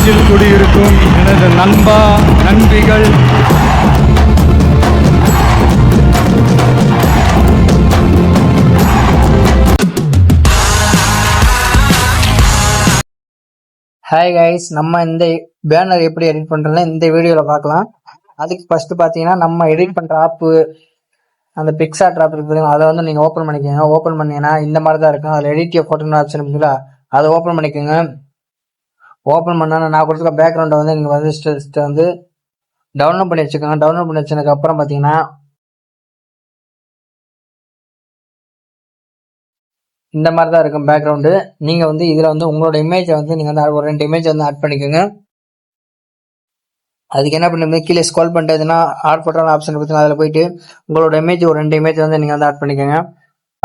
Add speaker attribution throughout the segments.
Speaker 1: நெஞ்சில் குடியிருக்கும் எனது நண்பா நண்பிகள்
Speaker 2: ஹாய் கைஸ், நம்ம இந்த பேனர் எப்படி எடிட் பண்றோம்னா இந்த வீடியோல பார்க்கலாம். அதுக்கு ஃபர்ஸ்ட் பாத்தீங்கன்னா நம்ம எடிட் பண்ற ஆப், அந்த பிக்சார்ட் ஆப் இருக்கு, அதை வந்து நீங்க ஓப்பன் பண்ணிக்கோங்க. ஓப்பன் பண்ணீங்கன்னா இந்த மாதிரி தான் இருக்கும். அதில் எடிட் போட்டோன்னு ஆப்ஷன் இருக்குங்களா, அதை ஓப்பன் பண்ணிக்கோங்க. ஓப்பன் பண்ணா நான் கொடுத்துருக்க பேக்ரவுண்டை வந்து நீங்க வந்து டவுன்லோட் பண்ணி வச்சுக்கோங்க. டவுன்லோட் பண்ணி வச்சதுக்கு அப்புறம் பாத்தீங்கன்னா இந்த மாதிரி தான் இருக்கும் பேக்ரவுண்டு. நீங்க வந்து இதுல வந்து உங்களோட இமேஜை வந்து நீங்க வந்து ஒரு 2 இமேஜ் வந்து ஆட் பண்ணிக்கோங்க. அதுக்கு என்ன பண்ணுங்க, கீழே ஸ்க்ரோல் பண்ணிட்டதுன்னா ஆட் போட்டோன்னு ஆப்ஷன் கொடுத்துங்க. அதில் போயிட்டு உங்களோட இமேஜ் ஒரு 2 இமேஜ் வந்து நீங்கள் வந்து ஆட் பண்ணிக்கோங்க.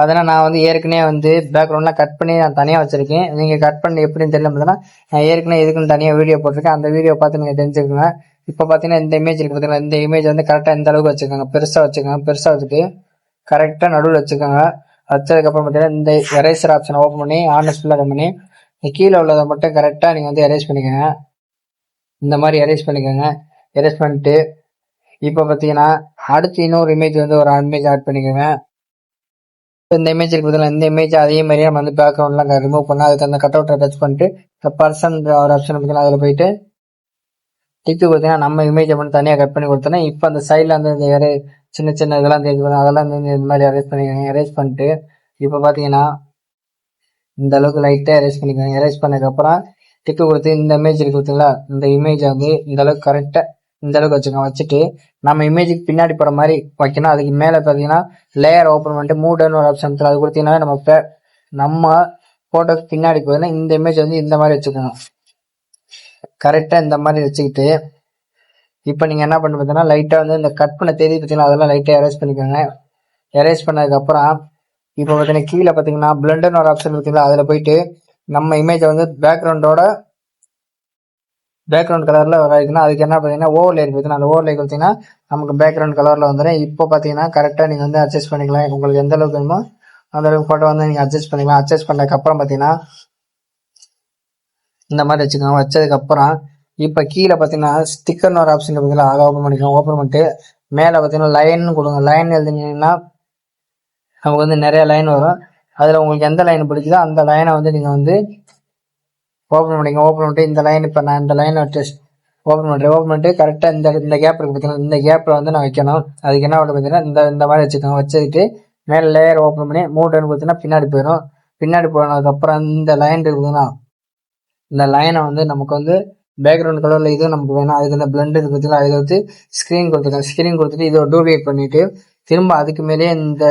Speaker 2: அதனால் நான் வந்து ஏற்கனவே வந்து பேக்ரவுண்ட்லாம் கட் பண்ணி நான் தனியாக வச்சிருக்கேன். நீங்கள் கட் பண்ணி எப்படின்னு தெரியல பார்த்தீங்கன்னா நான் ஏற்கனவே இதுக்குன்னு தனியாக வீடியோ போட்டிருக்கேன். அந்த வீடியோ பார்த்து நீங்கள் தெரிஞ்சுக்கோங்க. இப்போ பார்த்தீங்கன்னா இந்த இமேஜ் இருக்குது பார்த்தீங்கன்னா, இந்த இமேஜ் வந்து கரெக்டாக இந்த அளவுக்கு வச்சுக்கோங்க. பெருசாக வச்சுக்கோங்க. பெருசாக வச்சுட்டு கரெக்டாக நடுவில் வச்சுக்கோங்க. வச்சதுக்கப்புறம் பார்த்தீங்கன்னா இந்த எரேசர் ஆப்ஷனை ஓப்பன் பண்ணி ஆனஸ் ஃபுல்லாக பண்ணி கீழே உள்ளதை மட்டும் கரெக்டாக நீங்கள் வந்து எரேஸ் பண்ணிக்கோங்க. இந்த மாதிரி எரேஸ் பண்ணிக்கோங்க. எரேஸ் பண்ணிட்டு இப்போ பார்த்தீங்கன்னா அடுத்து இன்னொரு இமேஜ் வந்து ஒரு இமேஜ் ஆட் பண்ணிக்கோங்க. இந்த இமேஜ் இருக்கு, இந்த இமேஜ் அதே மாதிரியே நம்ம வந்து பேக்ரவுண்ட்லாம் ரிமூவ் பண்ணால் அதுக்கு அந்த கட் அவுட்டை டச் பண்ணிட்டு இந்த பர்சன் ஒரு ஆப்ஷன் பார்த்தீங்கன்னா அதில் போயிட்டு டிக்கு பார்த்தீங்கன்னா நம்ம இமேஜை மட்டும் தனியாக கட் பண்ணி கொடுத்தோன்னா இப்போ அந்த சைடில் வந்து இந்த வேறு சின்ன சின்ன இதெல்லாம் தெரிஞ்சு அதெல்லாம் இந்த மாதிரி எரேஸ் பண்ணிக்கோங்க. எரேஸ் பண்ணிட்டு இப்போ பார்த்தீங்கன்னா இந்த அளவுக்கு லைட்டாக எரேஸ் பண்ணிக்கோங்க. எரேஸ் பண்ணதுக்கப்புறம் டிக்கு கொடுத்து இந்த இமேஜ் இருக்கு பார்த்தீங்களா, இந்த இமேஜை வந்து இந்த அளவுக்கு கரெக்டாக இந்த அளவுக்கு வச்சுக்கோங்க. வச்சுட்டு நம்ம இமேஜுக்கு பின்னாடி போகிற மாதிரி வைக்கணும். அதுக்கு மேலே பார்த்தீங்கன்னா லேயர் ஓப்பன் பண்ணிட்டு மூடுன்னு ஒரு ஆப்ஷன் அது கொடுத்தீங்கன்னா நம்ம ஃபோட்டோக்கு பின்னாடி போயின்னா இந்த இமேஜ் வந்து இந்த மாதிரி வச்சுக்கோங்க. கரெக்டாக இந்த மாதிரி வச்சுக்கிட்டு இப்போ நீங்கள் என்ன பண்ண பார்த்தீங்கன்னா லைட்டாக வந்து இந்த கட் பண்ண தெரியுது பார்த்தீங்கன்னா அதெல்லாம் லைட்டாக எரேஸ் பண்ணிக்கோங்க. எரேஸ் பண்ணதுக்கப்புறம் இப்போ பார்த்தீங்கன்னா கீழே பார்த்தீங்கன்னா பிளண்டுன்னு ஒரு ஆப்ஷன் இருக்குங்களா, அதில் போயிட்டு நம்ம இமேஜை வந்து பேக்ரவுண்ட் கலரில் வராதுன்னா அதுக்கு என்ன பார்த்தீங்கன்னா ஓவர்லே இருக்குது. அந்த ஓவர்லே பார்த்தீங்கன்னா நமக்கு பேக்ரவுண்ட் கலரில் வந்துடும். இப்போ பார்த்தீங்கன்னா கரெக்டாக நீங்கள் வந்து அட்ஜஸ்ட் பண்ணிக்கலாம். உங்களுக்கு எந்த அளவுக்கு வேணுமோ அந்த அளவுக்கு ஃபோட்டோ வந்து நீங்கள் அட்ஜஸ்ட் பண்ணிக்கலாம். அட்ஜஸ்ட் பண்ணதுக்கப்புறம் பார்த்தீங்கன்னா இந்த மாதிரி வச்சுக்கோங்க. வச்சதுக்கப்புறம் இப்போ கீழே பார்த்தீங்கன்னா ஸ்டிக்கர்னு ஒரு ஆப்ஷன் இருக்குதுல்ல, அதை ஓப்பன் பண்ணிக்கலாம். ஓப்பன் பண்ணிட்டு மேலே பார்த்தீங்கன்னா லைன் கொடுங்க. லைன் எழுதினீங்கன்னா நமக்கு வந்து நிறைய லைன் வரும். அதில் உங்களுக்கு எந்த லைன் பிடிக்குதோ அந்த லைனை வந்து நீங்கள் வந்து ஓப்பன் பண்ணிங்க. ஓப்பன் பண்ணிட்டு இந்த லைன் இப்போ நான் இந்த லைனை டெஸ்ட் ஓப்பன் பண்ணுறேன். ஓப்பன் பண்ணிட்டு கரெக்டாக இந்த கேப் இருக்குது பார்த்தீங்கன்னா, இந்த கேப்பில் வந்து நான் வைக்கணும். அதுக்கு என்ன பண்ண பார்த்தீங்கன்னா இந்த மாதிரி வச்சுக்கோங்க. வச்சுக்கிட்டு மேலே லேயர் ஓப்பன் பண்ணி மூடுன்னு பார்த்தீங்கன்னா பின்னாடி போயிடும். பின்னாடி போனதுக்கப்புறம் இந்த லைன் இருக்குதுன்னா இந்த லைனை வந்து நமக்கு வந்து பேக்ரவுண்ட் கலரில் இதுவும் நமக்கு வேணும். அதுக்கு இந்த பிளண்ட் இருக்கு பார்த்தீங்கன்னா அதுக்கு வந்து ஸ்க்ரீன் கொடுத்துருக்கேன். ஸ்க்ரீன் கொடுத்துட்டு இதை டூப்ளிகேட் பண்ணிவிட்டு திரும்ப அதுக்கு மேலேயே இந்த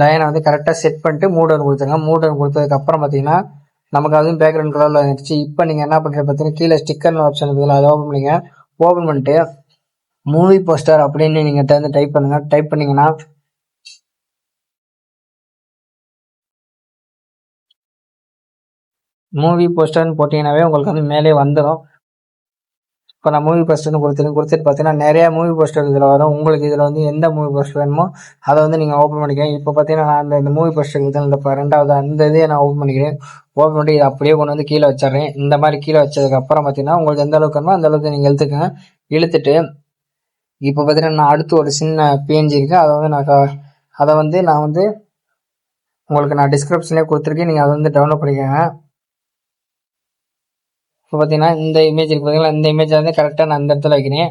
Speaker 2: லைனை வந்து கரெக்டாக செட் பண்ணிட்டு மூடுன்னு கொடுத்துருங்க. மூடுன்னு கொடுத்ததுக்கப்புறம் பார்த்தீங்கன்னா நமக்கு அதுவும் பேக்ரவுண்ட் கலரில் வந்துருச்சு. இப்போ நீங்கள் என்ன பண்ணுறது பார்த்தீங்கன்னா கீழே ஸ்டிக்கர்னு ஆப்ஷன் இருக்குதுல்ல, அதை ஓப்பன் பண்ணிங்க. ஓப்பன் பண்ணிட்டு மூவி போஸ்டர் அப்படின்னு நீங்கள் வந்து டைப் பண்ணுங்கள். டைப் பண்ணிங்கன்னா மூவி போஸ்டர்னு போட்டிங்கன்னாவே உங்களுக்கு வந்து மேலே வந்துடும். இப்போ நான் மூவி போஸ்டர்னு கொடுத்துட்டு பார்த்தீங்கன்னா நிறைய மூவி போஸ்டர் இதில் வரும். உங்களுக்கு இதில் வந்து எந்த மூவி போஸ்டர் வேணுமோ அதை வந்து நீங்கள் ஓப்பன் பண்ணிக்கிறேன். இப்போ பார்த்தீங்கன்னா நான் இந்த மூவி போஸ்டர் இந்த ரெண்டாவது அந்த இதையே நான் ஓப்பன் பண்ணிக்கிறேன். ஓப்பன் பண்ணி இதை அப்படியே கொண்டு வந்து கீழே வச்சிடுறேன். இந்த மாதிரி கீழே வச்சதுக்கப்புறம் பார்த்தீங்கன்னா உங்களுக்கு எந்த அளவுக்கு வேணுமோ அந்த அளவுக்கு நீங்கள் இழுத்துக்கங்க. இழுத்துட்டு இப்போ பார்த்தீங்கன்னா நான் அடுத்து ஒரு சின்ன பிஎன்ஜி இருக்குது, அதை வந்து நான் வந்து உங்களுக்கு நான் டிஸ்கிரிப்ஷன்லேயே கொடுத்துருக்கேன். நீங்கள் அதை வந்து டவுன்லோட் பண்ணிக்கோங்க. இப்போ பார்த்தீங்கன்னா இந்த இமேஜ் இருக்கு பார்த்தீங்களா, இந்த இமேஜை வந்து கரெக்டாக நான் இந்த இடத்துல வைக்கிறேன்.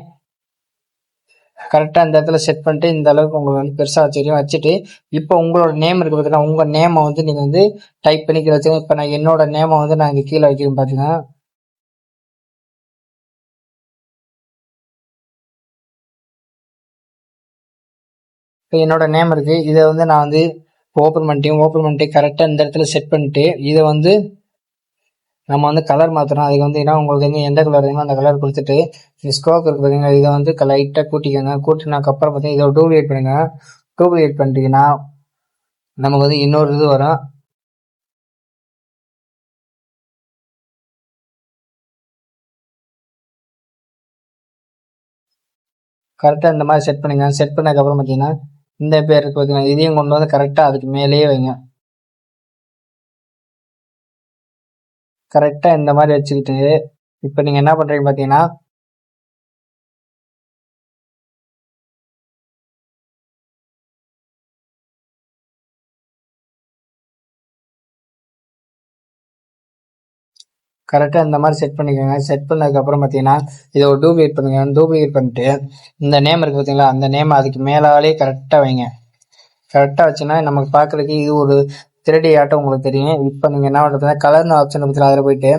Speaker 2: கரெக்டாக இந்த இடத்துல செட் பண்ணிட்டு இந்த அளவுக்கு உங்களுக்கு வந்து பெருசாக வச்சுட்டு இப்போ உங்களோட நேம் இருக்குது பார்த்தீங்கன்னா உங்கள் நேமை வந்து நீங்கள் வந்து டைப் பண்ணி கீழே வச்சுக்கோங்க. இப்போ நான் என்னோட நேமை வந்து நான் இங்கே கீழே வைக்கிறேன். பார்த்தீங்கன்னா இப்போ என்னோட நேம் இருக்குது. இதை வந்து நான் வந்து ஓப்பன் பண்ணிட்டு கரெக்டாக இந்த இடத்துல செட் பண்ணிட்டு இதை வந்து நம்ம வந்து கலர் மாற்றணும். அதுக்கு வந்து ஏன்னா உங்களுக்கு வந்து எந்த கலர் வேணுமோ அந்த கலர் கொடுத்துட்டு ஸ்கோப் இருக்குது பார்த்தீங்கன்னா இதை வந்து லைட்டாக கூட்டிக்கோங்க. கூட்டினாக்கப்புறம் பார்த்தீங்கன்னா இதை டூப்ளிகேட் பண்ணுங்க. டூப்ளிகேட் பண்ணிட்டீங்கன்னா நமக்கு வந்து இன்னொரு இது வரும். கரெக்டாக இந்த மாதிரி செட் பண்ணுங்க. செட் பண்ணதுக்கப்புறம் பார்த்தீங்கன்னா இந்த பேர் இருக்கு பார்த்தீங்கன்னா இதையும் கொண்டு வந்து கரெக்டாக அதுக்கு மேலேயே வைங்க. கரெக்டாக இந்த மாதிரி வச்சுக்கிட்டு இப்போ நீங்கள் என்ன பண்ணுறீங்க பார்த்தீங்கன்னா, கரெக்டாக இந்த மாதிரி செட் பண்ணிக்கோங்க. செட் பண்ணதுக்கப்புறம் பார்த்தீங்கன்னா, இதை ஒரு டூப்ளிகேட் பண்ணுங்க. டூப்ளிகேட் பண்ணிட்டு இந்த நேம் இருக்குது பார்த்தீங்களா, அந்த நேம் அதுக்கு மேலாலே கரெக்டாக வைங்க. கரெக்டாக வச்சுன்னா நமக்கு பார்க்குறதுக்கு இது ஒரு 3D ஆட்டம் உங்களுக்கு தெரியும். இப்போ நீங்கள் என்ன பண்ணுறதுனா, கலர்னு ஆப்ஷன் பார்த்தீங்களா, அதில் போயிட்டு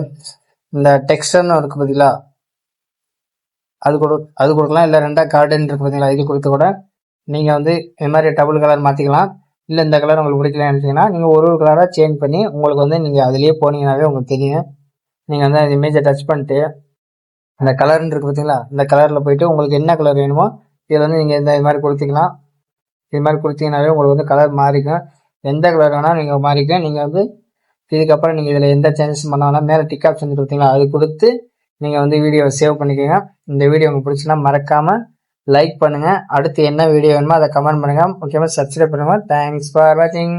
Speaker 2: இந்த டெக்ஸ்டர்னு இருக்குது பார்த்தீங்களா, அது கொடுக்கலாம். இல்லை ரெண்டா கார்டன் இருக்குது பார்த்தீங்களா, இது கொடுத்து கூட நீங்கள் வந்து இந்த மாதிரி டபுள் கலர் மாற்றிக்கலாம். இல்லை இந்த கலர் உங்களுக்கு பிடிக்கலன்னு நினச்சிங்கன்னா நீங்கள் ஒரு கலராக சேஞ்ச் பண்ணி உங்களுக்கு வந்து நீங்கள் அதுலேயே போனீங்கன்னாவே உங்களுக்கு தெரியும். நீங்கள் வந்து அந்த இமேஜை டச் பண்ணிட்டு அந்த கலர்னு இருக்குது பார்த்தீங்களா, இந்த கலரில் போயிட்டு உங்களுக்கு என்ன கலர் வேணுமோ இதில் வந்து நீங்கள் இது மாதிரி கொடுத்தீங்கன்னா, இது மாதிரி கொடுத்தீங்கன்னாவே உங்களுக்கு வந்து கலர் மாறிக்கும். எந்த கலர் வேணால் நீங்கள் மாறிக்கும். நீங்கள் வந்து இதுக்கப்புறம் நீங்கள் இதில் எந்த சேஞ்சஸும் பண்ண வேணாம். மேலே டிக் ஆப்ஷன் கொடுத்தீங்களா, அது கொடுத்து நீங்கள் வந்து வீடியோவை சேவ் பண்ணிக்கோங்க. இந்த வீடியோ உங்களுக்கு பிடிச்சுன்னா மறக்காமல் லைக் பண்ணுங்கள். அடுத்து என்ன வீடியோ வேணுமோ அதை கமெண்ட் பண்ணுங்கள். முக்கியமாக சப்ஸ்கிரைப் பண்ணுங்கள். தேங்க்ஸ் ஃபார் வாட்சிங்.